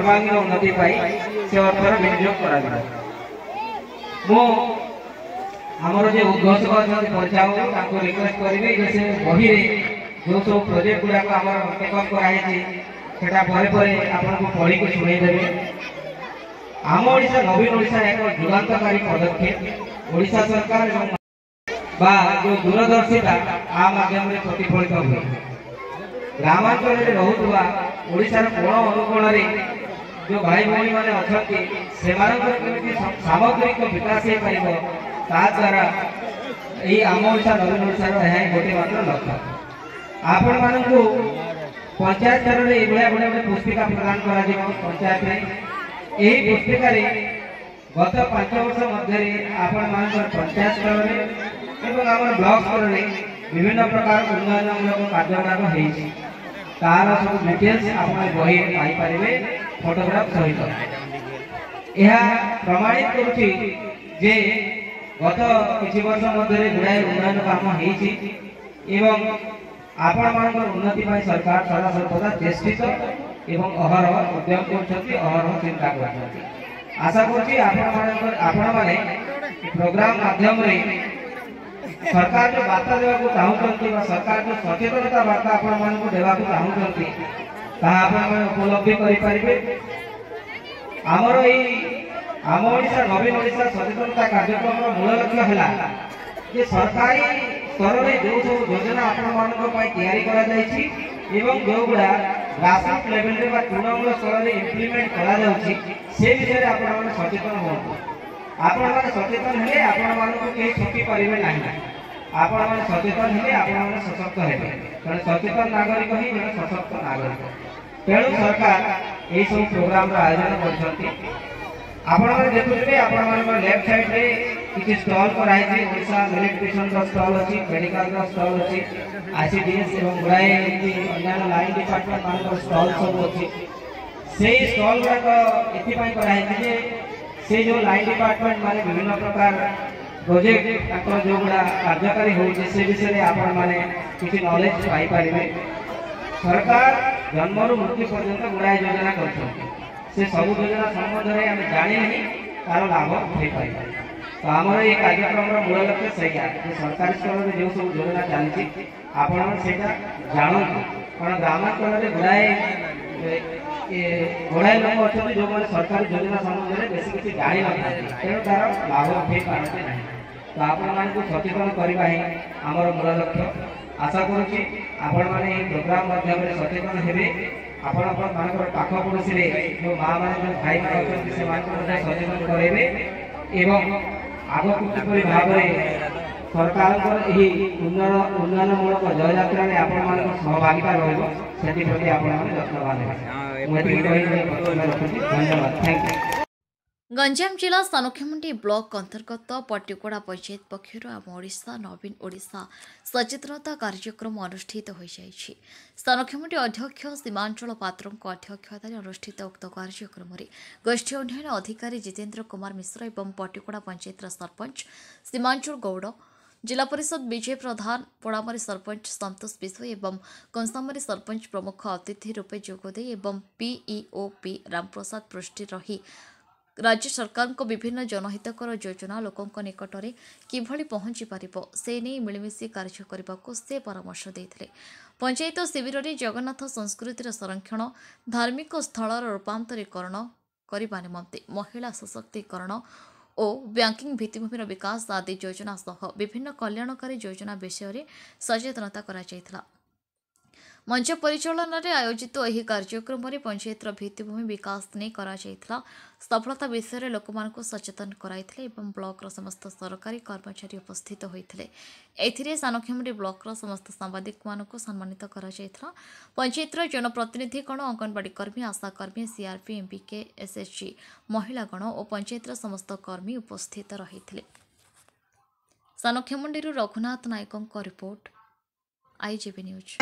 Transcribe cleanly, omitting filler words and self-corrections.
सर्वांगीन उन्नति से अर्थर विनियोग कर आमर जो उद्घोषक अच्छा परिचालन रिक्वेस्ट करी से बही जो सब प्रोजेक्ट गुड़ाक टेकअप कराई आपको पढ़ी शुणेदेवे। आम ओडिशा नवीन ओडिशा एक जुगांतकारी पदक्षेप ओडिशा सरकार जो दूरदर्शिता आ माध्यम प्रतिफलित हुए ग्रामांचल रोकवा ओडिशार कोण अनुकोण जो भाई भाई मैंने अच्छा सामग्रिक विकास हो पार ताद्वारा यही आम ओडिशा नवीन ओडिशार गोटे मात्र लक्ष्य आपण मान पंचायत स्तर में ये गोटे पुस्तिका प्रदान कर पंचायत यही पुस्तिका गत 5 वर्ष मध्य आपण मान पंचायत स्तर में ब्लॉक स्तर में विभिन्न प्रकार उन्नयनमूलक कार्यक्रम तार सब डिटेल्स आप बही पाइपर फोटोग्राफ सहित यह प्रमाणित करुच्ची जे गत किछि वर्ष मध्य गुड़ाए उन्नयन काम एवं आपण मान उन्नति सरकार सदा सर्वदा चेष्टित एवं अहरह उद्यम कर अहरह चिंता कर आशा कर प्रोग्राम माध्यम सरकार जो वार्ता देवाक चाहूँगी सरकार जो सचेतनता वार्ता आपण देवाक चाहूँगी उपलब्धि करें। आमर आम ओडिशा नवीन ओडिशा सचेतनता कार्यक्रम मूल लक्ष्य है सरकारी स्तर में जो सब योजना आपण जो गुड़ा ग्रासरूट लेवल तृणमूल स्तर में इम्प्लीमेंट से विषय आप सचेतन हूँ आपण मैंने सचेतन हेले आपण मानक कहीं ठकी पारे ना आपण मैंने सचेतन हेले आपण मैंने सशक्त हेले कारण सचेतन नागरिक ही जन सशक्त नागरिक तेणु सरकार यही सब प्रोग्राम आयोजन कर देखुए आपण लेफ्ट साइड रे किसी स्टॉल कराई ओडिशा इलेक्ट्रिशियन स्टॉल अच्छी मेडिकल स्टॉल अच्छी आईसीडीएस और गुड़ाए अन्य लाइन डिपार्टमेंट मान स्टॉल सब अच्छी से स्टॉल गुड़ाक ये से जो लाइन डिपार्टमेंट माने विभिन्न प्रकार प्रोजेक्ट जो गुड़ा कार्यकारी हो विषय आपण मैंने किसी नॉलेज पाई पारे सरकार जन्मरू मृत्यु पर्यंत गुड़ाए योजना कर सब योजना संबंध में आम जानी नहीं तार लाभ हो पाए तो आम ये कार्यक्रम मूल लक्ष्य सैया सरकारी स्तर में जो सब योजना चलती आपड़ा जानते कारण ग्रामांचल गुड़ाए गुड़ाए लोक अच्छा जो मैंने सरकारी योजना संबंध में बेस किसी जानी ना तेणु तार लाभ उठे पारती ना तो आपण सचेतन करवा ही आमर मूल लक्ष्य आशा करुच्ची आपण मैंने प्रोग्राम माध्यम सचेतन हेबे आपण मान पाख पड़ोशी जो माँ मैंने जो भाई मैंने अच्छे सचेतन करेंगे एवं आगक किपरि भाव सरकार उन्नयनमूलक जय यात्रा में आपण मान सहभागिता रही आपण जत्नवान धन्यवाद थैंक यू। गंजाम जिला सानोखेमुंडी ब्लॉक अंतर्गत पट्टिकोड़ा पंचायत पक्षर आम ओडिशा नवीन ओडिशा सचेतनता कार्यक्रम अनुष्ठित हो जाइछि। सानोखेमुंडी अध्यक्ष सीमांचल पात्रों अध्यक्षतार अनुष्ठित उक्त कार्यक्रम गोष्ठी उन्नयन अधिकारी जितेन्द्र कुमार मिश्र एवं पट्टिकोड़ा पंचायत सरपंच सीमांचल गौड़ जिला परिषद विजय प्रधान पोड़ामरी सरपंच संतोष विश्व एवं कंसामरी सरपंच प्रमुख अतिथि रूपे जोगदे एवं पीईओ पी रामप्रसाद पृष्टि रही राज्य सरकार को विभिन्न जनहितकर योजना लोकों निकट में किभली पहुंची पारिबो से नहीं मिलमिशि कार्य करने को से परामर्श देते। पंचायत शिविर में जगन्नाथ संस्कृतिर संरक्षण धार्मिक स्थलर रूपांतरीकरण करने निमंते महिला सशक्तिकरण और बैंकिंग भित्तिभूमिर विकास आदि योजना सह विभिन्न कल्याणकारी योजना विषय में सचेतनता करा जायथिला। मंच परिचालन में आयोजित यह कार्यक्रम में पंचायतर भित्तिभूमि विकास नहीं करा जायथिला सफलता विषय लोक सचेतन कराइथिले एवं ब्लॉक समस्त सरकारी कर्मचारी उपस्थित होइथिले। एथिरे सानोखेमुंडी ब्लॉक समस्त सांबादिक मानक सम्मानित करा जायथिला। पंचायतर जनप्रतिनिधिगण अंगनवाड़ी कर्मी आशाकर्मी सीआरपी एमपीके एसएचजी महिलागण और पंचायतर समस्त कर्मी उपस्थित रहिथिले। सानोखेमुंडी रघुनाथ नायकों रिपोर्ट आईजीबी न्यूज।